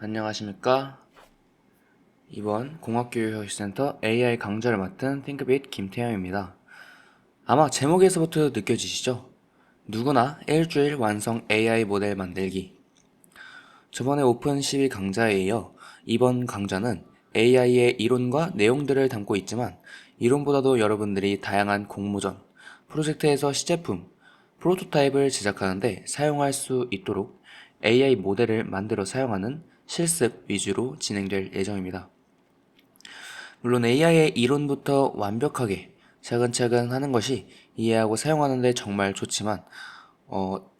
안녕하십니까. 이번 공학교육혁신센터 AI 강좌를 맡은 띵크빗 김태형입니다. 아마 제목에서부터 느껴지시죠? 누구나 일주일 완성 AI 모델 만들기. 저번에 오픈 12 강좌에 이어 이번 강좌는 AI의 이론과 내용들을 담고 있지만 이론보다도 여러분들이 다양한 공모전, 프로젝트에서 시제품, 프로토타입을 제작하는데 사용할 수 있도록 AI 모델을 만들어 사용하는 실습 위주로 진행될 예정입니다. 물론 AI의 이론부터 완벽하게 차근차근 하는 것이 이해하고 사용하는 데 정말 좋지만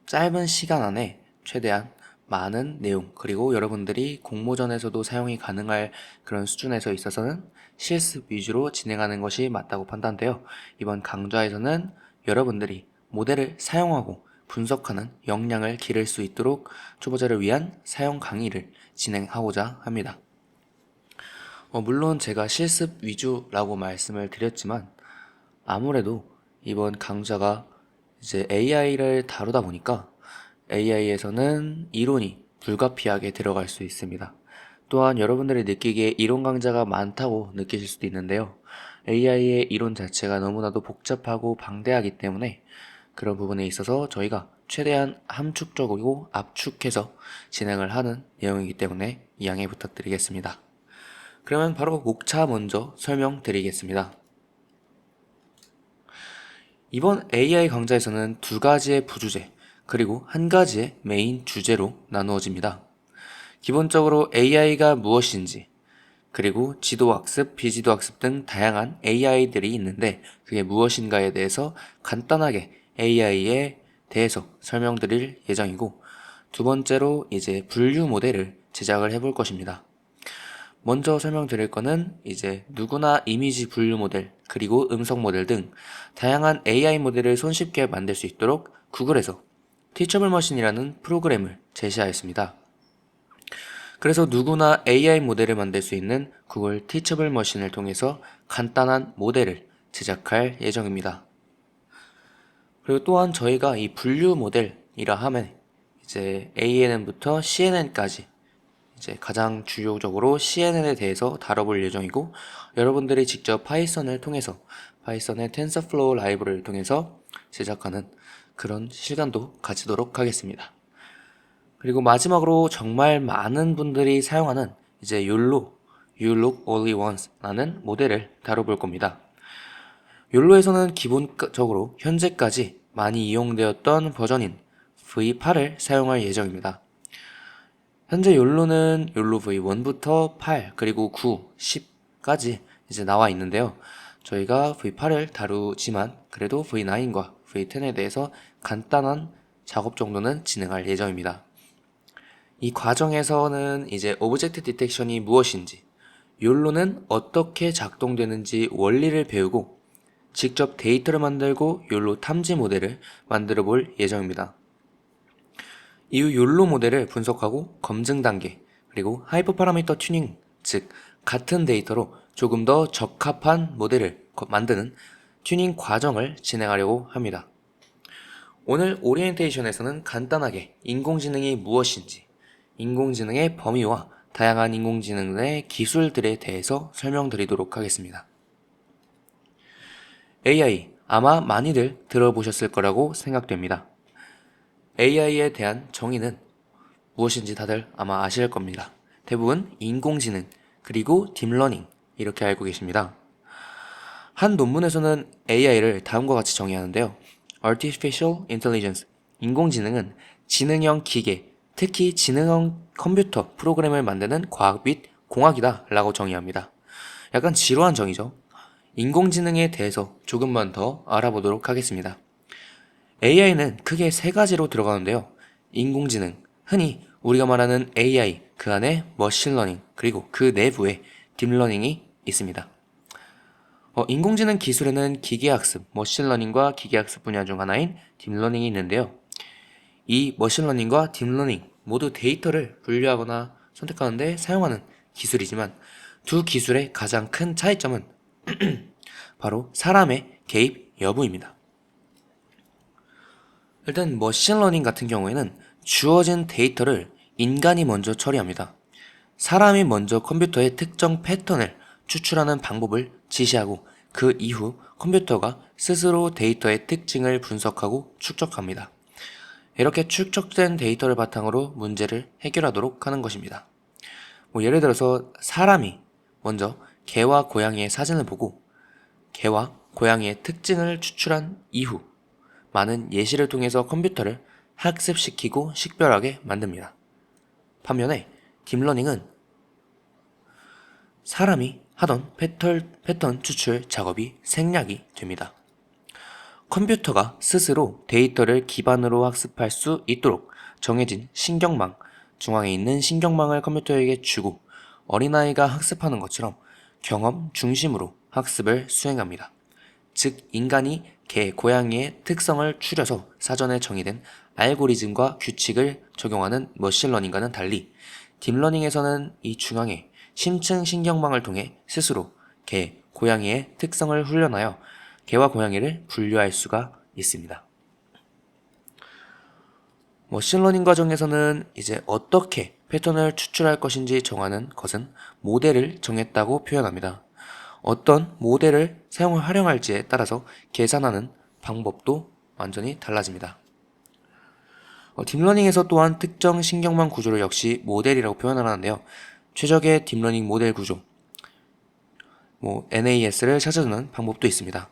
짧은 시간 안에 최대한 많은 내용 그리고 여러분들이 공모전에서도 사용이 가능할 그런 수준에서 있어서는 실습 위주로 진행하는 것이 맞다고 판단되어 이번 강좌에서는 여러분들이 모델을 사용하고 분석하는 역량을 기를 수 있도록 초보자를 위한 사용 강의를 진행하고자 합니다. 물론 제가 실습 위주라고 말씀을 드렸지만 아무래도 이번 강좌가 이제 AI를 다루다 보니까 AI에서는 이론이 불가피하게 들어갈 수 있습니다. 또한 여러분들이 느끼기에 이론 강좌가 많다고 느끼실 수도 있는데요. AI의 이론 자체가 너무나도 복잡하고 방대하기 때문에 그런 부분에 있어서 저희가 최대한 함축적이고 압축해서 진행을 하는 내용이기 때문에 양해 부탁드리겠습니다. 그러면 바로 목차 먼저 설명드리겠습니다. 이번 AI 강좌에서는 두 가지의 부주제, 그리고 한 가지의 메인 주제로 나누어집니다. 기본적으로 AI가 무엇인지, 그리고 지도학습, 비지도학습 등 다양한 AI들이 있는데 그게 무엇인가에 대해서 간단하게 AI에 대해서 설명드릴 예정이고, 두 번째로 이제 분류 모델을 제작을 해볼 것입니다. 먼저 설명드릴 거는 이제 누구나 이미지 분류 모델, 그리고 음성 모델 등 다양한 AI 모델을 손쉽게 만들 수 있도록 구글에서 티처블 머신이라는 프로그램을 제시하였습니다. 그래서 누구나 AI 모델을 만들 수 있는 구글 티처블 머신을 통해서 간단한 모델을 제작할 예정입니다. 그리고 또한 저희가 이 분류 모델이라 하면 이제 ANN부터 CNN까지 이제 가장 주요적으로 CNN에 대해서 다뤄볼 예정이고, 여러분들이 직접 파이썬을 통해서 파이썬의 텐서플로우 라이브러리를 통해서 제작하는 그런 시간도 가지도록 하겠습니다. 그리고 마지막으로 정말 많은 분들이 사용하는 이제 YOLO, You Look Only Once라는 모델을 다뤄볼 겁니다. YOLO에서는 기본적으로 현재까지 많이 이용되었던 버전인 V8을 사용할 예정입니다. 현재 욜로는 욜로 V1부터 8, 그리고 9, 10까지 이제 나와 있는데요. 저희가 V8을 다루지만 그래도 V9과 V10에 대해서 간단한 작업 정도는 진행할 예정입니다. 이 과정에서는 이제 오브젝트 디텍션이 무엇인지, 욜로는 어떻게 작동되는지 원리를 배우고 직접 데이터를 만들고 욜로 탐지 모델을 만들어 볼 예정입니다. 이후 욜로 모델을 분석하고 검증 단계, 그리고 하이퍼 파라미터 튜닝, 즉 같은 데이터로 조금 더 적합한 모델을 만드는 튜닝 과정을 진행하려고 합니다. 오늘 오리엔테이션에서는 간단하게 인공지능이 무엇인지, 인공지능의 범위와 다양한 인공지능의 기술들에 대해서 설명드리도록 하겠습니다. AI, 아마 많이들 들어보셨을 거라고 생각됩니다. AI에 대한 정의는 무엇인지 다들 아마 아실 겁니다. 대부분 인공지능, 그리고 딥러닝 이렇게 알고 계십니다. 한 논문에서는 AI를 다음과 같이 정의하는데요. Artificial Intelligence, 인공지능은 지능형 기계, 특히 지능형 컴퓨터 프로그램을 만드는 과학 및 공학이다 라고 정의합니다. 약간 지루한 정의죠. 인공지능에 대해서 조금만 더 알아보도록 하겠습니다. AI는 크게 세 가지로 들어가는데요. 인공지능, 흔히 우리가 말하는 AI, 그 안에 머신러닝, 그리고 그 내부에 딥러닝이 있습니다. 인공지능 기술에는 기계학습, 머신러닝과 기계학습 분야 중 하나인 딥러닝이 있는데요. 이 머신러닝과 딥러닝 모두 데이터를 분류하거나 선택하는데 사용하는 기술이지만 두 기술의 가장 큰 차이점은 바로 사람의 개입 여부입니다. 일단 머신러닝 같은 경우에는 주어진 데이터를 인간이 먼저 처리합니다. 사람이 먼저 컴퓨터의 특정 패턴을 추출하는 방법을 지시하고 그 이후 컴퓨터가 스스로 데이터의 특징을 분석하고 축적합니다. 이렇게 축적된 데이터를 바탕으로 문제를 해결하도록 하는 것입니다. 예를 들어서 사람이 먼저 개와 고양이의 사진을 보고 개와 고양이의 특징을 추출한 이후 많은 예시를 통해서 컴퓨터를 학습시키고 식별하게 만듭니다. 반면에 딥러닝은 사람이 하던 패턴 추출 작업이 생략이 됩니다. 컴퓨터가 스스로 데이터를 기반으로 학습할 수 있도록 정해진 신경망, 중앙에 있는 신경망을 컴퓨터에게 주고 어린아이가 학습하는 것처럼 경험 중심으로 학습을 수행합니다. 즉, 인간이 개, 고양이의 특성을 추려서 사전에 정의된 알고리즘과 규칙을 적용하는 머신러닝과는 달리 딥러닝에서는 이 중앙에 심층 신경망을 통해 스스로 개, 고양이의 특성을 훈련하여 개와 고양이를 분류할 수가 있습니다. 머신러닝 과정에서는 이제 어떻게 패턴을 추출할 것인지 정하는 것은 모델을 정했다고 표현합니다. 어떤 모델을 활용할지에 따라서 계산하는 방법도 완전히 달라집니다. 딥러닝에서 또한 특정 신경망 구조를 역시 모델이라고 표현을 하는데요. 최적의 딥러닝 모델 구조, NAS를 찾아주는 방법도 있습니다.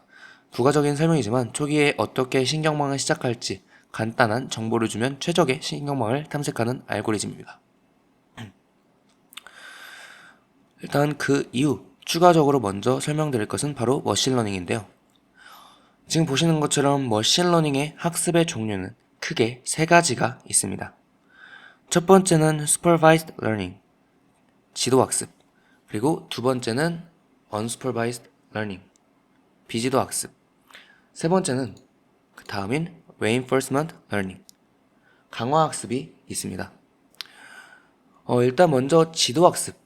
부가적인 설명이지만 초기에 어떻게 신경망을 시작할지 간단한 정보를 주면 최적의 신경망을 탐색하는 알고리즘입니다. 일단 그 이후 추가적으로 먼저 설명드릴 것은 바로 머신러닝인데요. 지금 보시는 것처럼 머신러닝의 학습의 종류는 크게 세 가지가 있습니다. 첫 번째는 supervised learning, 지도학습. 그리고 두 번째는 unsupervised learning, 비지도학습. 세 번째는 그 다음인 reinforcement learning, 강화학습이 있습니다. 일단 먼저 지도학습.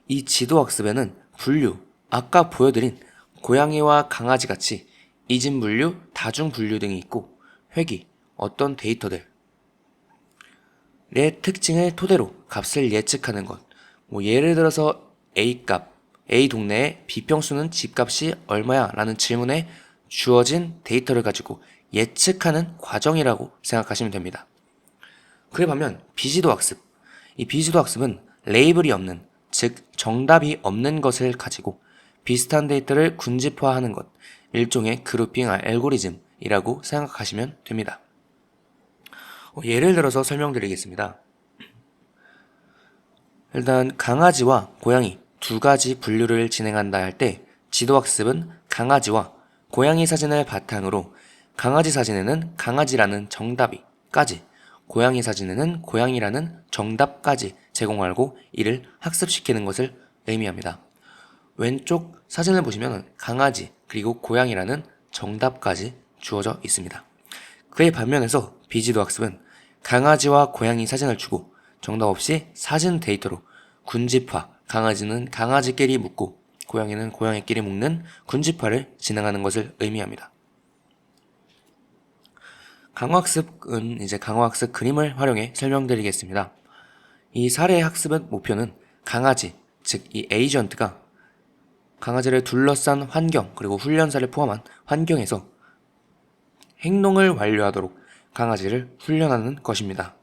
이 지도학습에는 분류, 아까 보여드린 고양이와 강아지 같이 이진분류, 다중분류 등이 있고 회귀, 어떤 데이터들의 특징을 토대로 값을 예측하는 것. 예를 들어서 A값, A 동네의 비평수는 집값이 얼마야? 라는 질문에 주어진 데이터를 가지고 예측하는 과정이라고 생각하시면 됩니다. 그에 반면 비지도학습. 이 비지도학습은 레이블이 없는, 즉 정답이 없는 것을 가지고 비슷한 데이터를 군집화하는 것, 일종의 그룹핑 알고리즘이라고 생각하시면 됩니다. 예를 들어서 설명드리겠습니다. 일단 강아지와 고양이 두 가지 분류를 진행한다 할 때 지도학습은 강아지와 고양이 사진을 바탕으로 강아지 사진에는 강아지라는 정답이까지, 고양이 사진에는 고양이라는 정답까지 제공하고 이를 학습시키는 것을 의미합니다. 왼쪽 사진을 보시면 강아지 그리고 고양이라는 정답까지 주어져 있습니다. 그의 반면에서 비지도학습은 강아지와 고양이 사진을 주고 정답 없이 사진 데이터로 군집화, 강아지는 강아지끼리 묶고 고양이는 고양이끼리 묶는 군집화를 진행하는 것을 의미합니다. 강화학습은 이제 강화학습 그림을 활용해 설명드리겠습니다. 이 사례 학습의 목표는 강아지, 즉 이 에이전트가 강아지를 둘러싼 환경 그리고 훈련사를 포함한 환경에서 행동을 완료하도록 강아지를 훈련하는 것입니다.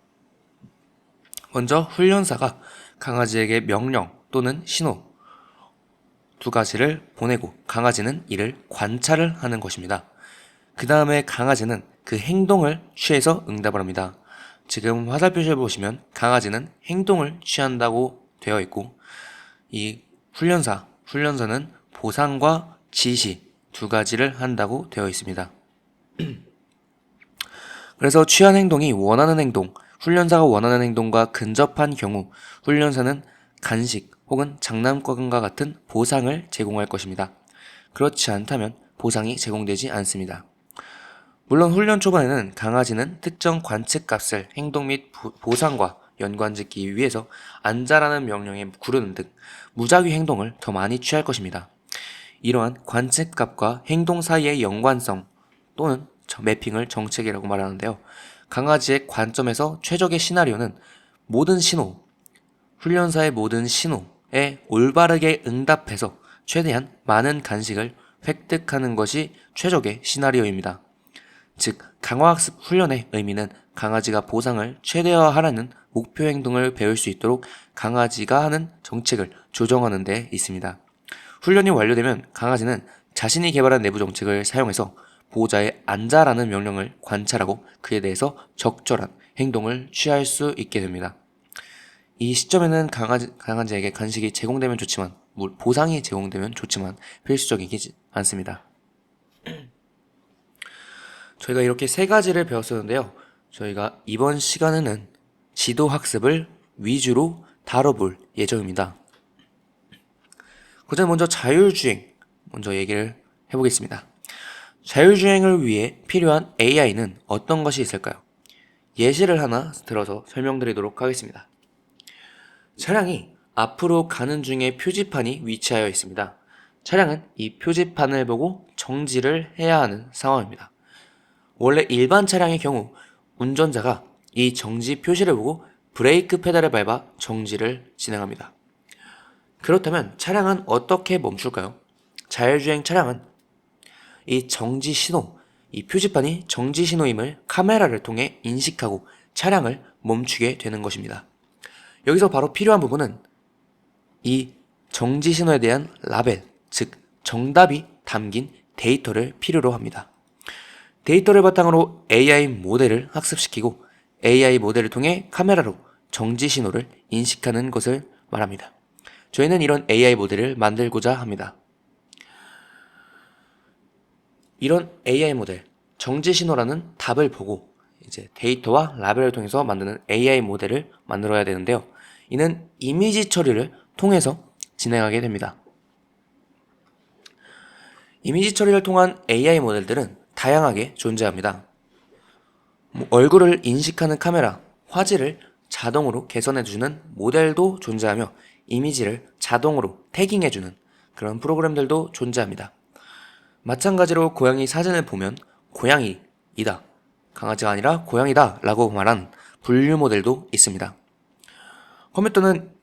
먼저 훈련사가 강아지에게 명령 또는 신호 두 가지를 보내고 강아지는 이를 관찰을 하는 것입니다. 그 다음에 강아지는 그 행동을 취해서 응답을 합니다. 지금 화살표를 보시면 강아지는 행동을 취한다고 되어 있고 이 훈련사는 보상과 지시 두 가지를 한다고 되어 있습니다. 그래서 취한 행동이 원하는 행동, 훈련사가 원하는 행동과 근접한 경우 훈련사는 간식 혹은 장난감과 같은 보상을 제공할 것입니다. 그렇지 않다면 보상이 제공되지 않습니다. 물론 훈련 초반에는 강아지는 특정 관측값을 행동 및 보상과 연관짓기 위해서 앉아라는 명령에 구르는 등 무작위 행동을 더 많이 취할 것입니다. 이러한 관측값과 행동 사이의 연관성 또는 매핑을 정책이라고 말하는데요. 강아지의 관점에서 최적의 시나리오는 모든 신호, 훈련사의 모든 신호에 올바르게 응답해서 최대한 많은 간식을 획득하는 것이 최적의 시나리오입니다. 즉, 강화학습 훈련의 의미는 강아지가 보상을 최대화하라는 목표 행동을 배울 수 있도록 강아지가 하는 정책을 조정하는 데 있습니다. 훈련이 완료되면 강아지는 자신이 개발한 내부 정책을 사용해서 보호자의 앉아라는 명령을 관찰하고 그에 대해서 적절한 행동을 취할 수 있게 됩니다. 이 시점에는 강아지에게 간식이 제공되면 좋지만, 보상이 제공되면 좋지만 필수적이지 않습니다. 저희가 이렇게 세 가지를 배웠었는데요. 저희가 이번 시간에는 지도학습을 위주로 다뤄볼 예정입니다. 그전 먼저 자율주행 먼저 얘기를 해보겠습니다. 자율주행을 위해 필요한 AI는 어떤 것이 있을까요? 예시를 하나 들어서 설명드리도록 하겠습니다. 차량이 앞으로 가는 중에 표지판이 위치하여 있습니다. 차량은 이 표지판을 보고 정지를 해야 하는 상황입니다. 원래 일반 차량의 경우 운전자가 이 정지 표시를 보고 브레이크 페달을 밟아 정지를 진행합니다. 그렇다면 차량은 어떻게 멈출까요? 자율주행 차량은 이 정지 신호, 이 표지판이 정지 신호임을 카메라를 통해 인식하고 차량을 멈추게 되는 것입니다. 여기서 바로 필요한 부분은 이 정지 신호에 대한 라벨, 즉 정답이 담긴 데이터를 필요로 합니다. 데이터를 바탕으로 AI 모델을 학습시키고 AI 모델을 통해 카메라로 정지 신호를 인식하는 것을 말합니다. 저희는 이런 AI 모델을 만들고자 합니다. 이런 AI 모델, 정지 신호라는 답을 보고 이제 데이터와 라벨을 통해서 만드는 AI 모델을 만들어야 되는데요. 이는 이미지 처리를 통해서 진행하게 됩니다. 이미지 처리를 통한 AI 모델들은 다양하게 존재합니다. 얼굴을 인식하는 카메라, 화질을 자동으로 개선해주는 모델도 존재하며 이미지를 자동으로 태깅해주는 그런 프로그램들도 존재합니다. 마찬가지로 고양이 사진을 보면 고양이이다, 강아지가 아니라 고양이다 라고 말한 분류 모델도 있습니다.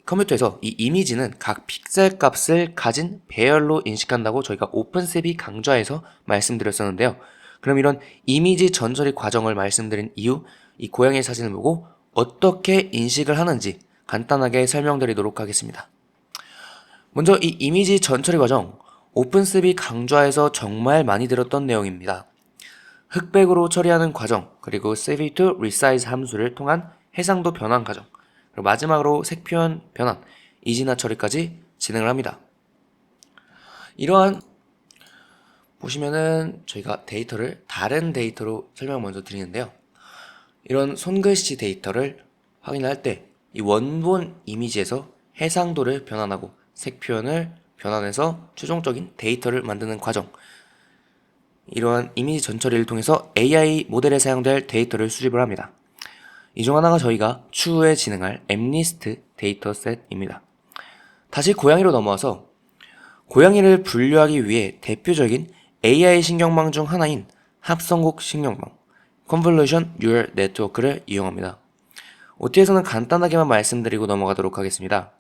컴퓨터에서 이 이미지는 각 픽셀 값을 가진 배열로 인식한다고 저희가 오픈셉이 강좌에서 말씀드렸었는데요. 그럼 이런 이미지 전처리 과정을 말씀드린 이후 이 고양이 사진을 보고 어떻게 인식을 하는지 간단하게 설명드리도록 하겠습니다. 먼저 이 이미지 전처리 과정, 오픈셉이 강좌에서 정말 많이 들었던 내용입니다. 흑백으로 처리하는 과정, 그리고 save to resize 함수를 통한 해상도 변환 과정, 그리고 마지막으로 색표현 변환, 이진화 처리까지 진행을 합니다. 이러한 보시면은 저희가 데이터를 다른 데이터로 설명 먼저 드리는데요. 이런 손글씨 데이터를 확인할 때 이 원본 이미지에서 해상도를 변환하고 색 표현을 변환해서 최종적인 데이터를 만드는 과정, 이러한 이미지 전처리를 통해서 AI 모델에 사용될 데이터를 수집을 합니다. 이 중 하나가 저희가 추후에 진행할 MNIST 데이터셋입니다. 다시 고양이로 넘어와서 고양이를 분류하기 위해 대표적인 AI 신경망 중 하나인 합성곡 신경망, Convolution Neural Network를 이용합니다. OT에서는 간단하게만 말씀드리고 넘어가도록 하겠습니다.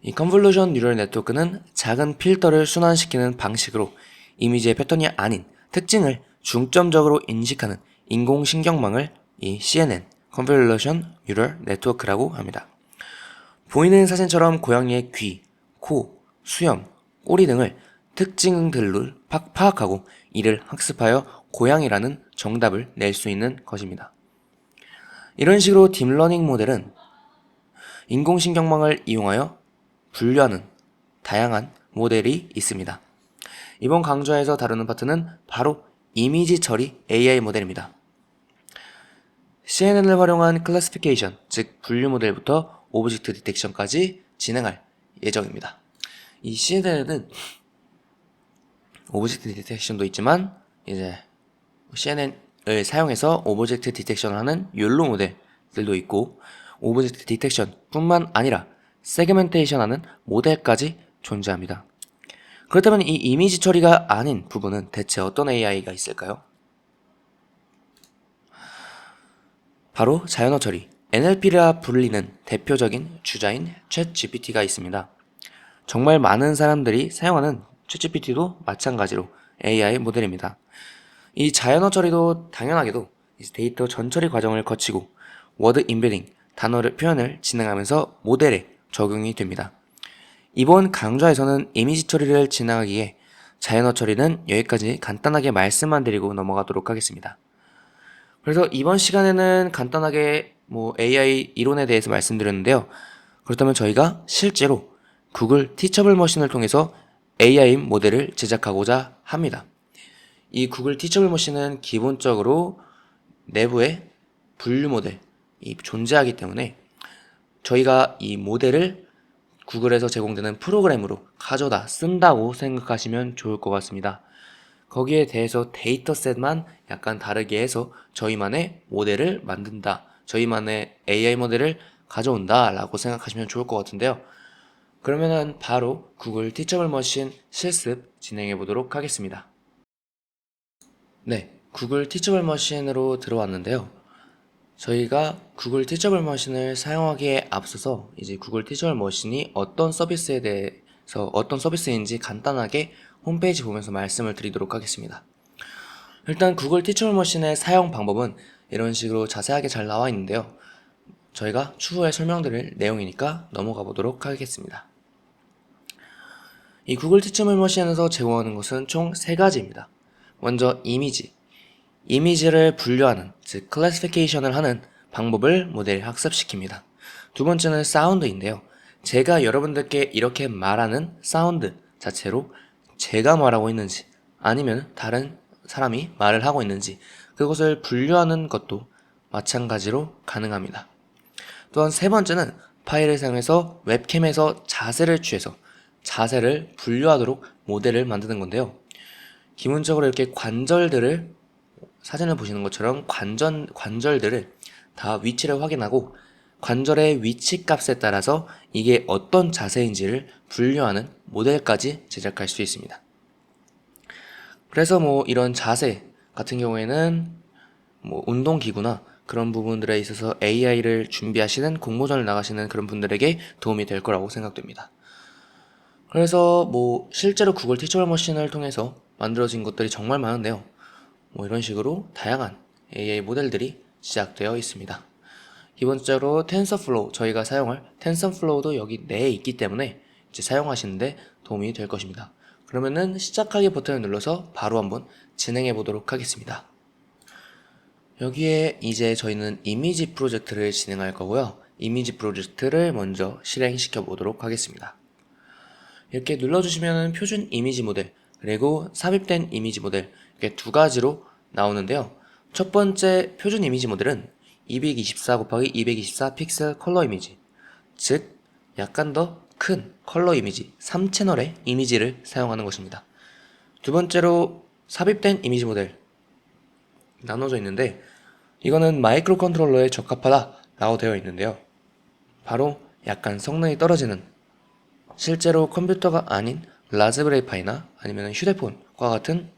이 Convolution Neural Network는 작은 필터를 순환시키는 방식으로 이미지의 패턴이 아닌 특징을 중점적으로 인식하는 인공신경망을 이 CNN, Convolution Neural Network라고 합니다. 보이는 사진처럼 고양이의 귀, 코, 수염, 꼬리 등을 특징들로 파악하고 이를 학습하여 고양이라는 정답을 낼 수 있는 것입니다. 이런 식으로 딥러닝 모델은 인공신경망을 이용하여 분류하는 다양한 모델이 있습니다. 이번 강좌에서 다루는 파트는 바로 이미지 처리 AI 모델입니다. CNN을 활용한 클래시피케이션, 즉 분류 모델부터 오브젝트 디텍션까지 진행할 예정입니다. 이 CNN은 오브젝트 디텍션도 있지만 이제 CNN을 사용해서 오브젝트 디텍션을 하는 욜로 모델들도 있고 오브젝트 디텍션 뿐만 아니라 세그멘테이션 하는 모델까지 존재합니다. 그렇다면 이 이미지 처리가 아닌 부분은 대체 어떤 AI가 있을까요? 바로 자연어 처리, NLP라 불리는 대표적인 주자인 챗GPT가 있습니다. 정말 많은 사람들이 사용하는 챗GPT도 마찬가지로 AI 모델입니다. 이 자연어 처리도 당연하게도 데이터 전처리 과정을 거치고 워드 임베딩, 단어를 표현을 진행하면서 모델에 적용이 됩니다. 이번 강좌에서는 이미지 처리를 진행하기에 자연어 처리는 여기까지 간단하게 말씀만 드리고 넘어가도록 하겠습니다. 그래서 이번 시간에는 간단하게 AI 이론에 대해서 말씀드렸는데요. 그렇다면 저희가 실제로 구글 티처블 머신을 통해서 AI 모델을 제작하고자 합니다. 이 구글 티처블 머신은 기본적으로 내부에 분류 모델이 존재하기 때문에 저희가 이 모델을 구글에서 제공되는 프로그램으로 가져다 쓴다고 생각하시면 좋을 것 같습니다. 거기에 대해서 데이터셋만 약간 다르게 해서 저희만의 모델을 만든다, 저희만의 AI 모델을 가져온다 라고 생각하시면 좋을 것 같은데요. 그러면은 바로 구글 티처블 머신 실습 진행해 보도록 하겠습니다. 네, 구글 티처블 머신으로 들어왔는데요. 저희가 구글 티처블 머신을 사용하기에 앞서서 이제 구글 티처블 머신이 어떤 서비스에 대해서 어떤 서비스인지 간단하게 홈페이지 보면서 말씀을 드리도록 하겠습니다. 일단 구글 티처블 머신의 사용 방법은 이런 식으로 자세하게 잘 나와 있는데요. 저희가 추후에 설명드릴 내용이니까 넘어가 보도록 하겠습니다. 이 구글 티처블 머신에서 제공하는 것은 총 3가지입니다. 먼저 이미지를 분류하는, 즉 클래시피케이션을 하는 방법을 모델에 학습시킵니다. 두 번째는 사운드인데요. 제가 여러분들께 이렇게 말하는 사운드 자체로 제가 말하고 있는지 아니면 다른 사람이 말을 하고 있는지 그것을 분류하는 것도 마찬가지로 가능합니다. 또한 세 번째는 파일을 사용해서 웹캠에서 자세를 취해서 자세를 분류하도록 모델을 만드는 건데요. 기본적으로 이렇게 관절들을 사진을 보시는 것처럼 관절들을 다 위치를 확인하고 관절의 위치 값에 따라서 이게 어떤 자세인지를 분류하는 모델까지 제작할 수 있습니다. 그래서 이런 자세 같은 경우에는 운동기구나 그런 부분들에 있어서 AI를 준비하시는 공모전을 나가시는 그런 분들에게 도움이 될 거라고 생각됩니다. 그래서 실제로 구글 티처블 머신을 통해서 만들어진 것들이 정말 많은데요. 이런 식으로 다양한 AI 모델들이 시작되어 있습니다. 기본적으로 텐서플로우, 저희가 사용할 텐서플로우도 여기 내에 있기 때문에 이제 사용하시는데 도움이 될 것입니다. 그러면은 시작하기 버튼을 눌러서 바로 한번 진행해 보도록 하겠습니다. 여기에 이제 저희는 이미지 프로젝트를 진행할 거고요. 이미지 프로젝트를 먼저 실행시켜 보도록 하겠습니다. 이렇게 눌러주시면 표준 이미지 모델 그리고 삽입된 이미지 모델 이렇게 두 가지로 나오는데요. 첫 번째 표준 이미지 모델은 224 곱하기 224 픽셀 컬러 이미지, 즉 약간 더 큰 컬러 이미지 3채널의 이미지를 사용하는 것입니다. 두 번째로 삽입된 이미지 모델 나눠져 있는데 이거는 마이크로 컨트롤러에 적합하다 라고 되어 있는데요. 바로 약간 성능이 떨어지는 실제로 컴퓨터가 아닌 라즈베리 파이나 아니면 휴대폰과 같은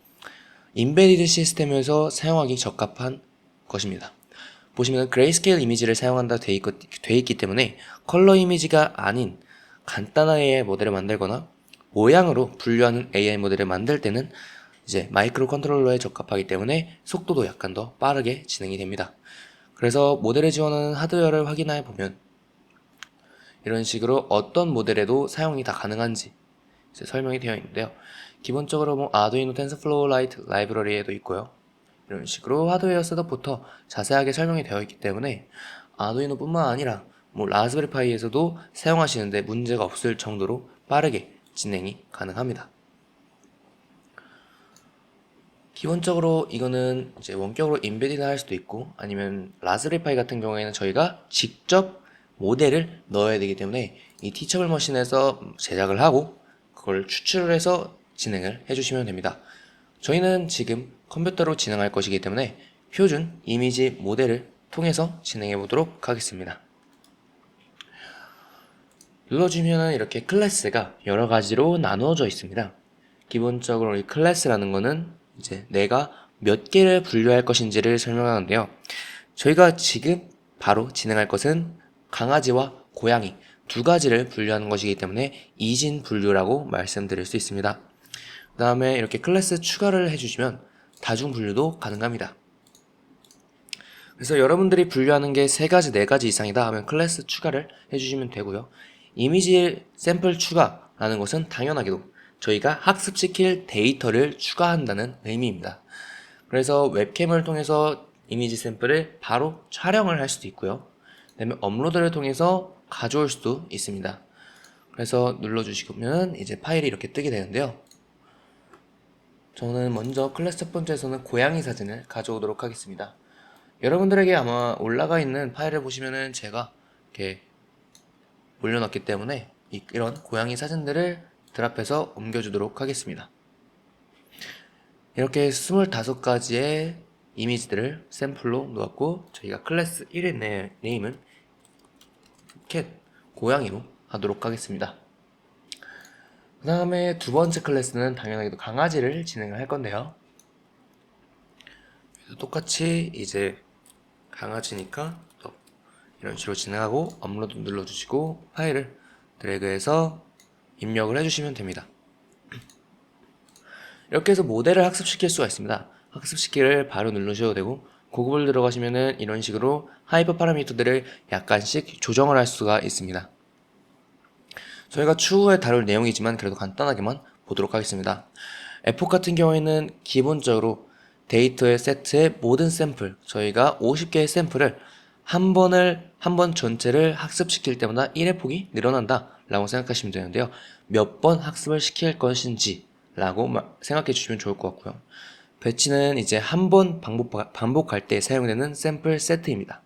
인베디드 시스템에서 사용하기 적합한 것입니다. 보시면 그레이스케일 이미지를 사용한다 돼 있기 때문에 컬러 이미지가 아닌 간단한 AI 모델을 만들거나 모양으로 분류하는 AI 모델을 만들 때는 이제 마이크로 컨트롤러에 적합하기 때문에 속도도 약간 더 빠르게 진행이 됩니다. 그래서 모델을 지원하는 하드웨어를 확인해 보면 이런 식으로 어떤 모델에도 사용이 다 가능한지 설명이 되어 있는데요. 기본적으로 아두이노 텐서플로우 라이트 라이브러리에도 있고요. 이런 식으로 하드웨어 셋업부터 자세하게 설명이 되어 있기 때문에 아두이노 뿐만 아니라 라즈베리 파이에서도 사용하시는데 문제가 없을 정도로 빠르게 진행이 가능합니다. 기본적으로 이거는 이제 원격으로 인베디드 할 수도 있고 아니면 라즈베리 파이 같은 경우에는 저희가 직접 모델을 넣어야 되기 때문에 이 티처블 머신에서 제작을 하고 그걸 추출을 해서 진행을 해주시면 됩니다. 저희는 지금 컴퓨터로 진행할 것이기 때문에 표준 이미지 모델을 통해서 진행해 보도록 하겠습니다. 눌러주면 이렇게 클래스가 여러 가지로 나누어져 있습니다. 기본적으로 이 클래스라는 거는 이제 내가 몇 개를 분류할 것인지를 설명하는데요. 저희가 지금 바로 진행할 것은 강아지와 고양이 두 가지를 분류하는 것이기 때문에 이진 분류라고 말씀드릴 수 있습니다. 그 다음에 이렇게 클래스 추가를 해주시면 다중 분류도 가능합니다. 그래서 여러분들이 분류하는 게 3가지, 4가지 이상이다 하면 클래스 추가를 해주시면 되고요. 이미지 샘플 추가라는 것은 당연하게도 저희가 학습시킬 데이터를 추가한다는 의미입니다. 그래서 웹캠을 통해서 이미지 샘플을 바로 촬영을 할 수도 있고요. 그 다음에 업로드를 통해서 가져올 수도 있습니다. 그래서 눌러주시면 이제 파일이 이렇게 뜨게 되는데요. 저는 먼저 클래스 첫 번째에서는 고양이 사진을 가져오도록 하겠습니다. 여러분들에게 아마 올라가 있는 파일을 보시면은 제가 이렇게 올려놨기 때문에 이런 고양이 사진들을 드랍해서 옮겨주도록 하겠습니다. 이렇게 25가지의 이미지들을 샘플로 놓았고 저희가 클래스 1의 네임은 캣, 고양이로 하도록 하겠습니다. 그 다음에 두 번째 클래스는 당연하게도 강아지를 진행을 할 건데요. 똑같이 이제 강아지니까 또 이런 식으로 진행하고 업로드 눌러주시고 파일을 드래그해서 입력을 해주시면 됩니다. 이렇게 해서 모델을 학습시킬 수가 있습니다. 학습시키를 바로 누르셔도 되고 고급을 들어가시면은 이런 식으로 하이퍼 파라미터들을 약간씩 조정을 할 수가 있습니다. 저희가 추후에 다룰 내용이지만 그래도 간단하게만 보도록 하겠습니다. 에폭 같은 경우에는 기본적으로 데이터의 세트의 모든 샘플, 저희가 50개의 샘플을 한 번 전체를 학습시킬 때마다 1의 폭이 늘어난다 라고 생각하시면 되는데요. 몇 번 학습을 시킬 것인지 라고 생각해 주시면 좋을 것 같고요. 배치는 이제 한 번 반복할 때 사용되는 샘플 세트입니다.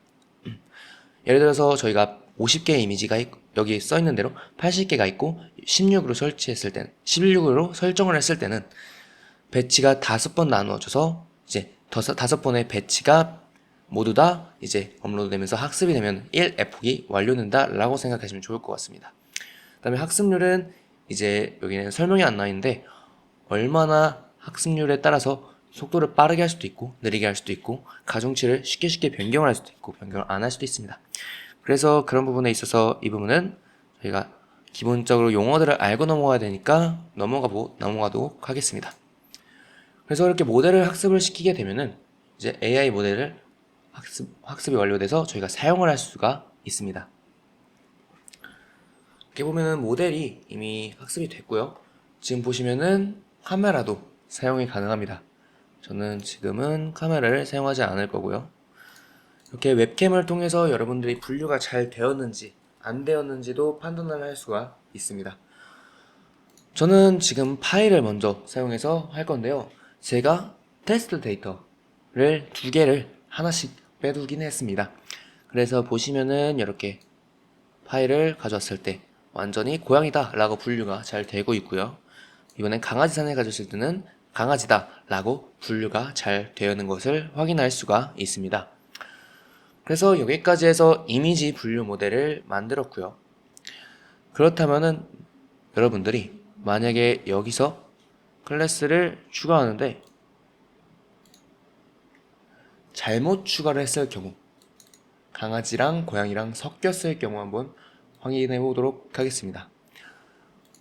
예를 들어서 저희가 50개의 이미지가 여기 써 있는 대로 80개가 있고 16으로 설치했을 때는 16으로 설정을 했을 때는 배치가 5번 나누어져서 이제 5번의 배치가 모두 다 이제 업로드되면서 학습이 되면 1에폭이 완료된다 라고 생각하시면 좋을 것 같습니다. 그 다음에 학습률은 이제 여기는 설명이 안 나와 있는데 얼마나 학습률에 따라서 속도를 빠르게 할 수도 있고 느리게 할 수도 있고 가중치를 쉽게 변경을 할 수도 있고 변경을 안 할 수도 있습니다. 그래서 그런 부분에 있어서 이 부분은 저희가 기본적으로 용어들을 알고 넘어가야 되니까 넘어가도록 하겠습니다. 그래서 이렇게 모델을 학습을 시키게 되면은 이제 AI 모델을 학습이 완료돼서 저희가 사용을 할 수가 있습니다. 이렇게 보면은 모델이 이미 학습이 됐고요. 지금 보시면은 카메라도 사용이 가능합니다. 저는 지금은 카메라를 사용하지 않을 거고요. 이렇게 웹캠을 통해서 여러분들이 분류가 잘 되었는지 안 되었는지도 판단을 할 수가 있습니다. 저는 지금 파일을 먼저 사용해서 할 건데요. 제가 테스트 데이터를 2개를 하나씩 빼두긴 했습니다. 그래서 보시면은 이렇게 파일을 가져왔을 때 완전히 고양이다 라고 분류가 잘 되고 있고요. 이번엔 강아지 사진을 가졌을 때는 강아지다 라고 분류가 잘 되어 있는 것을 확인할 수가 있습니다. 그래서 여기까지 해서 이미지 분류 모델을 만들었고요. 그렇다면은 여러분들이 만약에 여기서 클래스를 추가하는데 잘못 추가를 했을 경우 강아지랑 고양이랑 섞였을 경우 한번 확인해 보도록 하겠습니다.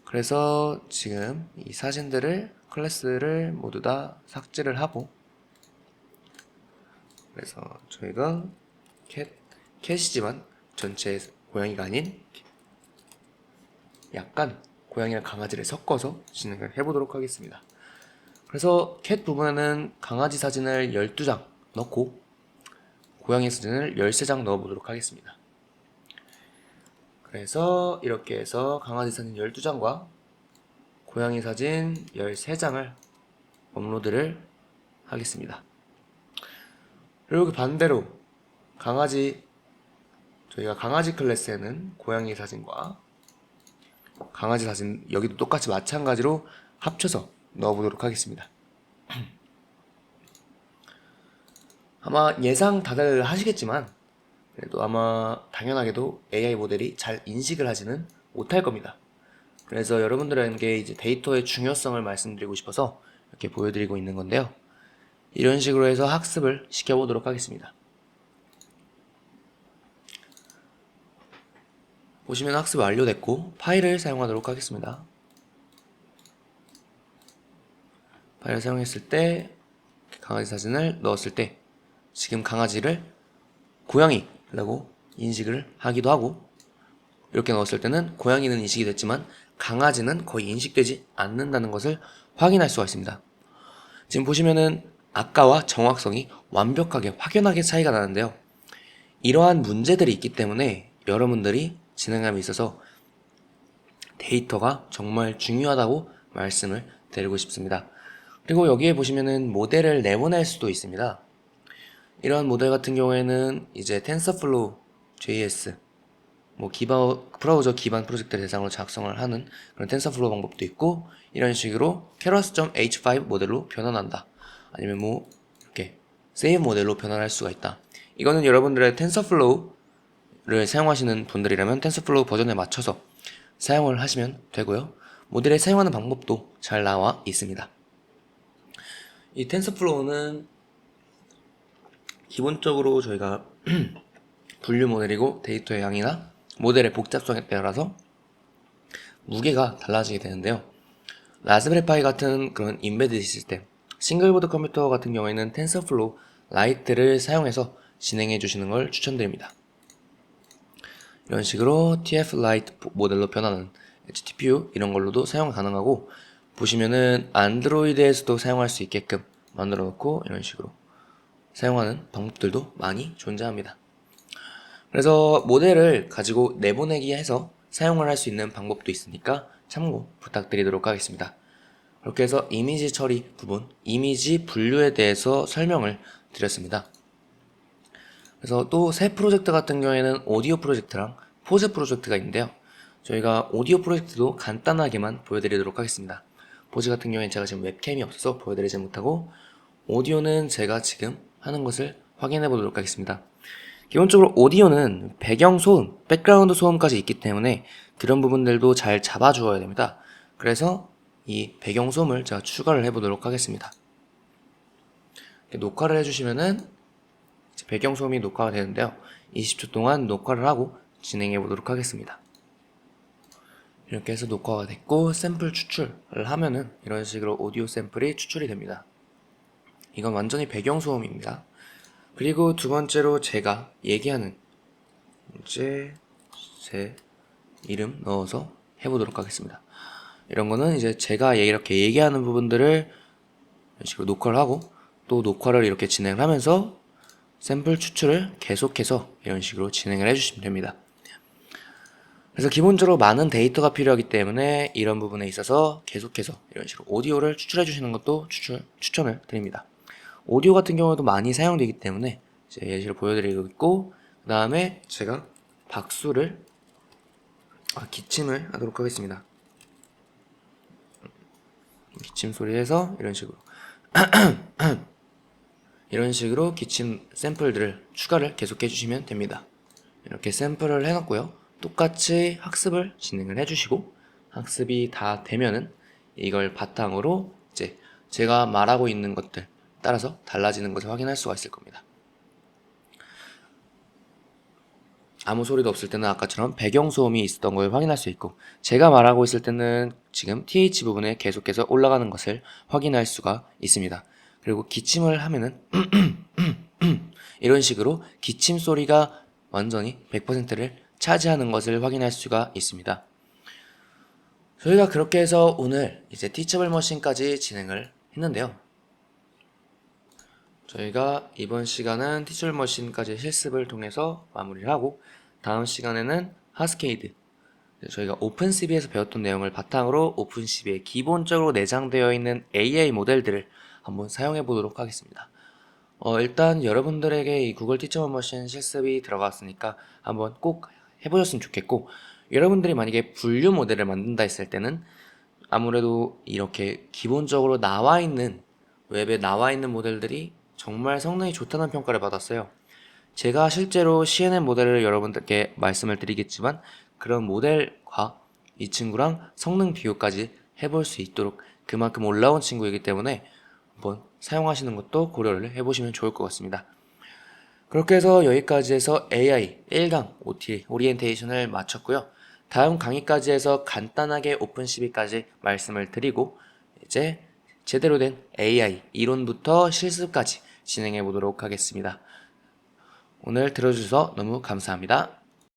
그래서 지금 이 사진들을 클래스를 모두 다 삭제를 하고 그래서 저희가 캣이지만 전체 고양이가 아닌 약간 고양이랑 강아지를 섞어서 진행을 해보도록 하겠습니다. 그래서 캣 부분에는 강아지 사진을 12장 넣고 고양이 사진을 13장 넣어보도록 하겠습니다. 그래서 이렇게 해서 강아지 사진 12장과 고양이 사진 13장을 업로드를 하겠습니다. 그리고 반대로 저희가 강아지 클래스에는 고양이 사진과 강아지 사진 여기도 똑같이 마찬가지로 합쳐서 넣어보도록 하겠습니다. 아마 예상 다들 하시겠지만 그래도 아마 당연하게도 AI 모델이 잘 인식을 하지는 못할 겁니다. 그래서 여러분들에게 이제 데이터의 중요성을 말씀드리고 싶어서 이렇게 보여드리고 있는 건데요. 이런 식으로 해서 학습을 시켜보도록 하겠습니다. 보시면 학습이 완료됐고 파일을 사용하도록 하겠습니다. 파일을 사용했을 때 강아지 사진을 넣었을 때 지금 강아지를 고양이라고 인식을 하기도 하고, 이렇게 넣었을 때는 고양이는 인식이 됐지만 강아지는 거의 인식되지 않는다는 것을 확인할 수가 있습니다. 지금 보시면은 아까와 정확성이 완벽하게 확연하게 차이가 나는데요. 이러한 문제들이 있기 때문에 여러분들이 진행함에 있어서 데이터가 정말 중요하다고 말씀을 드리고 싶습니다. 그리고 여기에 보시면은 모델을 내보낼 수도 있습니다. 이러한 모델 같은 경우에는 이제 텐서플로우 JS 브라우저 기반 프로젝트를 대상으로 작성을 하는 그런 텐서플로우 방법도 있고, 이런 식으로 keras.h5 모델로 변환한다, 아니면 이렇게 save 모델로 변환할 수가 있다. 이거는 여러분들의 텐서플로우를 사용하시는 분들이라면 텐서플로우 버전에 맞춰서 사용을 하시면 되고요. 모델을 사용하는 방법도 잘 나와 있습니다. 이 텐서플로우는 기본적으로 저희가 분류 모델이고, 데이터의 양이나 모델의 복잡성에 따라서 무게가 달라지게 되는데요. 라즈베리파이 같은 그런 인베디드 시스템, 싱글보드 컴퓨터 같은 경우에는 텐서플로우 라이트를 사용해서 진행해 주시는 걸 추천드립니다. 이런 식으로 TF 라이트 모델로 변하는 HTPU 이런 걸로도 사용 가능하고, 보시면은 안드로이드에서도 사용할 수 있게끔 만들어 놓고 이런 식으로 사용하는 방법들도 많이 존재합니다. 그래서 모델을 가지고 내보내기 해서 사용을 할 수 있는 방법도 있으니까 참고 부탁드리도록 하겠습니다. 그렇게 해서 이미지 처리 부분, 이미지 분류에 대해서 설명을 드렸습니다. 그래서 또 새 프로젝트 같은 경우에는 오디오 프로젝트랑 포즈 프로젝트가 있는데요. 저희가 오디오 프로젝트도 간단하게만 보여드리도록 하겠습니다. 포즈 같은 경우에는 제가 지금 웹캠이 없어서 보여드리지 못하고, 오디오는 제가 지금 하는 것을 확인해 보도록 하겠습니다. 기본적으로 오디오는 배경 소음, 백그라운드 소음까지 있기 때문에 그런 부분들도 잘 잡아주어야 됩니다. 그래서 이 배경 소음을 제가 추가를 해보도록 하겠습니다. 녹화를 해주시면은 배경 소음이 녹화가 되는데요. 20초 동안 녹화를 하고 진행해 보도록 하겠습니다. 이렇게 해서 녹화가 됐고 샘플 추출을 하면은 이런 식으로 오디오 샘플이 추출이 됩니다. 이건 완전히 배경 소음입니다. 그리고 두 번째로 제가 얘기하는 이제 제 이름 넣어서 해보도록 하겠습니다. 이런 거는 이제 제가 이렇게 얘기하는 부분들을 이런 식으로 녹화를 하고, 또 녹화를 이렇게 진행을 하면서 샘플 추출을 계속해서 이런 식으로 진행을 해주시면 됩니다. 그래서 기본적으로 많은 데이터가 필요하기 때문에 이런 부분에 있어서 계속해서 이런 식으로 오디오를 추출해 주시는 것도 추천을 드립니다. 오디오 같은 경우도 많이 사용되기 때문에 이제 예시를 보여드리고 있고, 그 다음에 제가 기침을 하도록 하겠습니다. 기침 소리 해서 이런 식으로 이런 식으로 기침 샘플들을 추가를 계속 해주시면 됩니다. 이렇게 샘플을 해놨고요. 똑같이 학습을 진행을 해주시고, 학습이 다 되면은 이걸 바탕으로 이제 제가 말하고 있는 것들 따라서 달라지는 것을 확인할 수가 있을 겁니다. 아무 소리도 없을 때는 아까처럼 배경소음이 있었던 걸 확인할 수 있고, 제가 말하고 있을 때는 지금 TH 부분에 계속해서 올라가는 것을 확인할 수가 있습니다. 그리고 기침을 하면은 이런 식으로 기침 소리가 완전히 100%를 차지하는 것을 확인할 수가 있습니다. 저희가 그렇게 해서 오늘 이제 티처블 머신까지 진행을 했는데요. 저희가 이번 시간은 티처블 머신까지 실습을 통해서 마무리를 하고, 다음 시간에는 하스케이드, 저희가 오픈CV에서 배웠던 내용을 바탕으로 오픈CV에 기본적으로 내장되어 있는 AI 모델들을 한번 사용해 보도록 하겠습니다. 일단 여러분들에게 이 구글 티처블 머신 실습이 들어갔으니까 한번 꼭 해보셨으면 좋겠고, 여러분들이 만약에 분류 모델을 만든다 했을 때는 아무래도 이렇게 기본적으로 웹에 나와 있는 모델들이 정말 성능이 좋다는 평가를 받았어요. 제가 실제로 CNN 모델을 여러분들께 말씀을 드리겠지만, 그런 모델과 이 친구랑 성능 비교까지 해볼 수 있도록 그만큼 올라온 친구이기 때문에 한번 사용하시는 것도 고려를 해보시면 좋을 것 같습니다. 그렇게 해서 여기까지 해서 AI 1강 OT 오리엔테이션을 마쳤고요. 다음 강의까지 해서 간단하게 오픈12까지 말씀을 드리고 이제 제대로 된 AI 이론부터 실습까지 진행해 보도록 하겠습니다. 오늘 들어주셔서 너무 감사합니다.